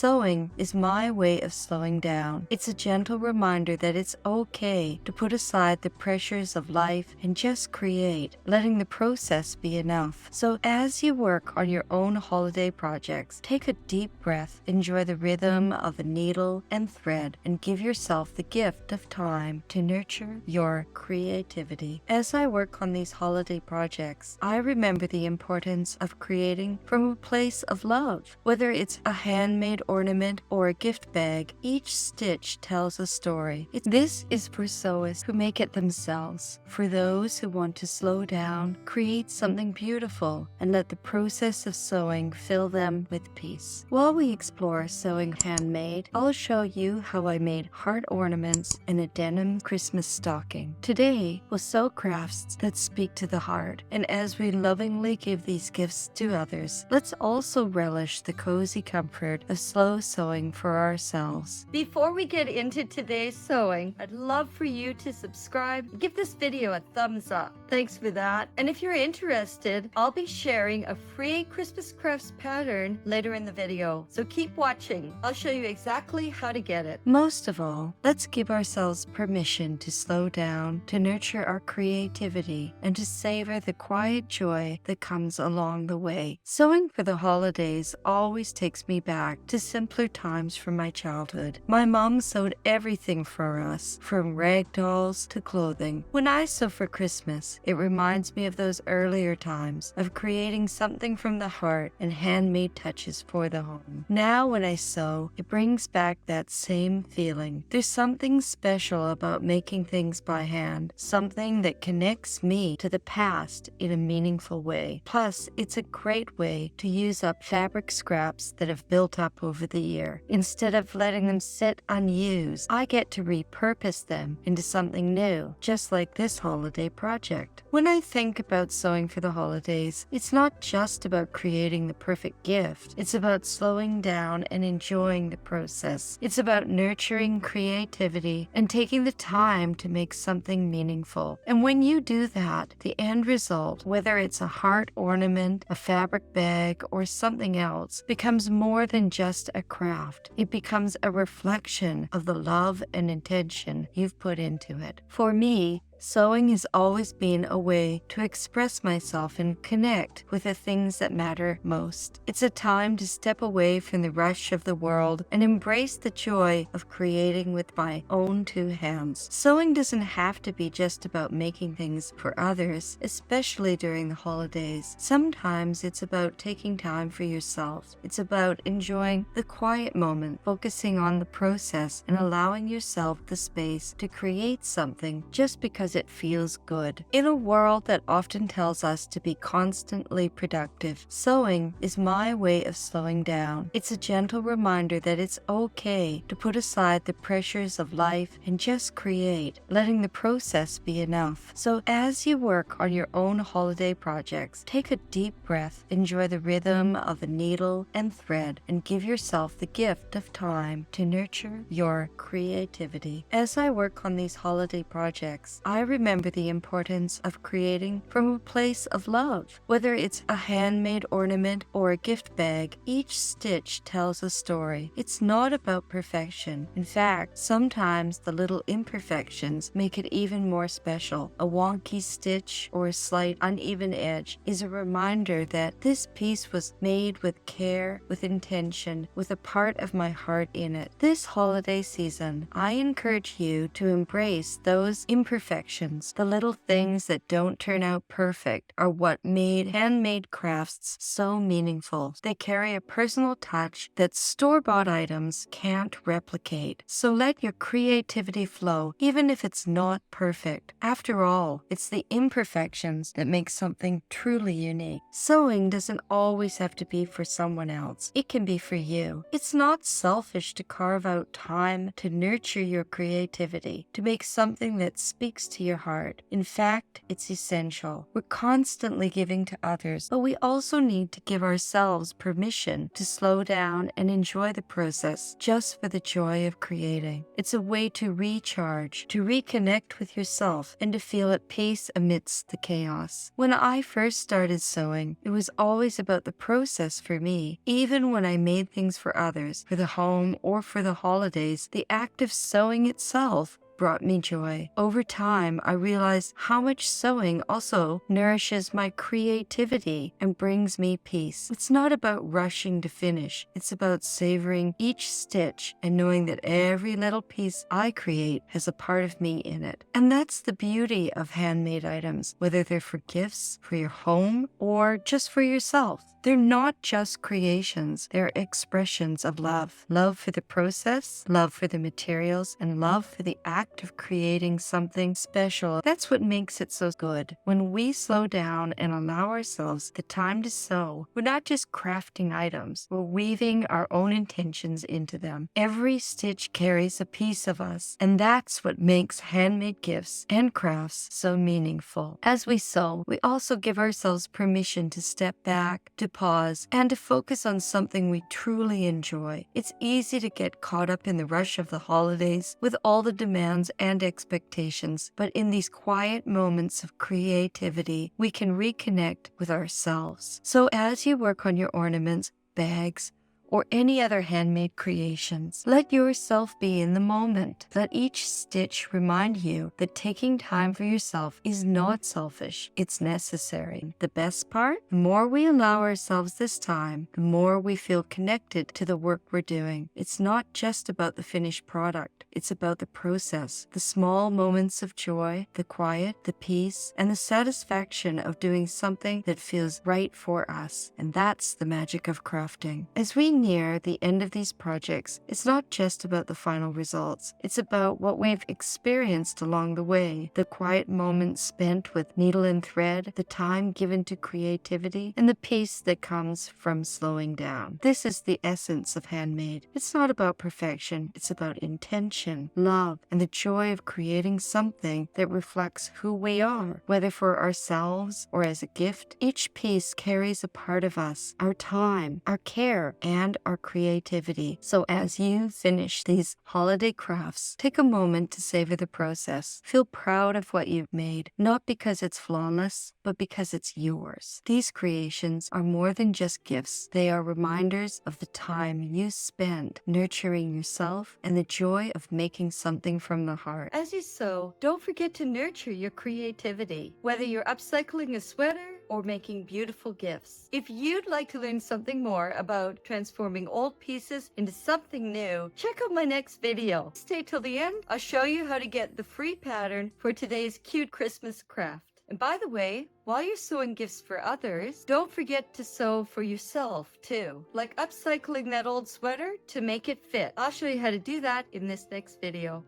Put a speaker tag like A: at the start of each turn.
A: Sewing is my way of slowing down. It's a gentle reminder that it's okay to put aside the pressures of life and just create, letting the process be enough. So as you work on your own holiday projects, take a deep breath, enjoy the rhythm of a needle and thread, and give yourself the gift of time to nurture your creativity. As I work on these holiday projects, I remember the importance of creating from a place of love. Whether it's a handmade ornament or a gift bag, each stitch tells a story. This is for sewists who make it themselves, for those who want to slow down, create something beautiful, and let the process of sewing fill them with peace. While we explore sewing handmade, I'll show you how I made heart ornaments and a denim Christmas stocking. Today, we'll sew crafts that speak to the heart, and as we lovingly give these gifts to others, let's also relish the cozy comfort of slow sewing for ourselves. Before we get into today's sewing, I'd love for you to subscribe and give this video a thumbs up. Thanks for that. And if you're interested, I'll be sharing a free Christmas crafts pattern later in the video, so keep watching. I'll show you exactly how to get it. Most of all, let's give ourselves permission to slow down, to nurture our creativity, and to savor the quiet joy that comes along the way. Sewing for the holidays always takes me back to simpler times from my childhood. My mom sewed everything for us, from rag dolls to clothing. When I sew for Christmas, it reminds me of those earlier times of creating something from the heart and handmade touches for the home. Now when I sew, it brings back that same feeling. There's something special about making things by hand, something that connects me to the past in a meaningful way. Plus, it's a great way to use up fabric scraps that have built up over the year. Instead of letting them sit unused, I get to repurpose them into something new, just like this holiday project. When I think about sewing for the holidays, it's not just about creating the perfect gift. It's about slowing down and enjoying the process. It's about nurturing creativity and taking the time to make something meaningful. And when you do that, the end result, whether it's a heart ornament, a fabric bag, or something else, becomes more than just a craft. It becomes a reflection of the love and intention you've put into it. For me, sewing has always been a way to express myself and connect with the things that matter most. It's a time to step away from the rush of the world and embrace the joy of creating with my own two hands. Sewing doesn't have to be just about making things for others, especially during the holidays. Sometimes it's about taking time for yourself. It's about enjoying the quiet moment, focusing on the process, and allowing yourself the space to create something just because it feels good. In a world that often tells us to be constantly productive, sewing is my way of slowing down. It's a gentle reminder that it's okay to put aside the pressures of life and just create, letting the process be enough. So as you work on your own holiday projects, take a deep breath, enjoy the rhythm of a needle and thread, and give yourself the gift of time to nurture your creativity. As I work on these holiday projects, I remember the importance of creating from a place of love. Whether it's a handmade ornament or a gift bag, each stitch tells a story. It's not about perfection. In fact, sometimes the little imperfections make it even more special. A wonky stitch or a slight uneven edge is a reminder that this piece was made with care, with intention, with a part of my heart in it. This holiday season, I encourage you to embrace those imperfections. The little things that don't turn out perfect are what made handmade crafts so meaningful. They carry a personal touch that store-bought items can't replicate. So let your creativity flow, even if it's not perfect. After all, it's the imperfections that make something truly unique. Sewing doesn't always have to be for someone else. It can be for you. It's not selfish to carve out time to nurture your creativity, to make something that speaks to to your heart. In fact, it's essential. We're constantly giving to others, but we also need to give ourselves permission to slow down and enjoy the process just for the joy of creating. It's a way to recharge, to reconnect with yourself, and to feel at peace amidst the chaos. When I first started sewing, it was always about the process for me. Even when I made things for others, for the home or for the holidays, the act of sewing itself brought me joy. Over time, I realized how much sewing also nourishes my creativity and brings me peace. It's not about rushing to finish. It's about savoring each stitch and knowing that every little piece I create has a part of me in it. And that's the beauty of handmade items, whether they're for gifts, for your home, or just for yourself. They're not just creations, they're expressions of love. Love for the process, love for the materials, and love for the act of creating something special. That's what makes it so good. When we slow down and allow ourselves the time to sew, we're not just crafting items, we're weaving our own intentions into them. Every stitch carries a piece of us, and that's what makes handmade gifts and crafts so meaningful. As we sew, we also give ourselves permission to step back, to pause, and to focus on something we truly enjoy. It's easy to get caught up in the rush of the holidays with all the demands and expectations, but in these quiet moments of creativity, we can reconnect with ourselves. So as you work on your ornaments, bags, or any other handmade creations, let yourself be in the moment. Let each stitch remind you that taking time for yourself is not selfish, it's necessary. The best part? The more we allow ourselves this time, the more we feel connected to the work we're doing. It's not just about the finished product, it's about the process, the small moments of joy, the quiet, the peace, and the satisfaction of doing something that feels right for us. And that's the magic of crafting. As we near the end of these projects, it's not just about the final results. It's about what we've experienced along the way, the quiet moments spent with needle and thread, the time given to creativity, and the peace that comes from slowing down. This is the essence of handmade. It's not about perfection. It's about intention, love, and the joy of creating something that reflects who we are, whether for ourselves or as a gift. Each piece carries a part of us, our time, our care, and our creativity. So as you finish these holiday crafts, take a moment to savor the process. Feel proud of what you've made, not because it's flawless, but because it's yours. These creations are more than just gifts. They are reminders of the time you spend nurturing yourself and the joy of making something from the heart. As you sew, don't forget to nurture your creativity, whether you're upcycling a sweater or making beautiful gifts. If you'd like to learn something more about transforming old pieces into something new, check out my next video. Stay till the end. I'll show you how to get the free pattern for today's cute Christmas craft. And by the way, while you're sewing gifts for others, don't forget to sew for yourself too, like upcycling that old sweater to make it fit. I'll show you how to do that in this next video.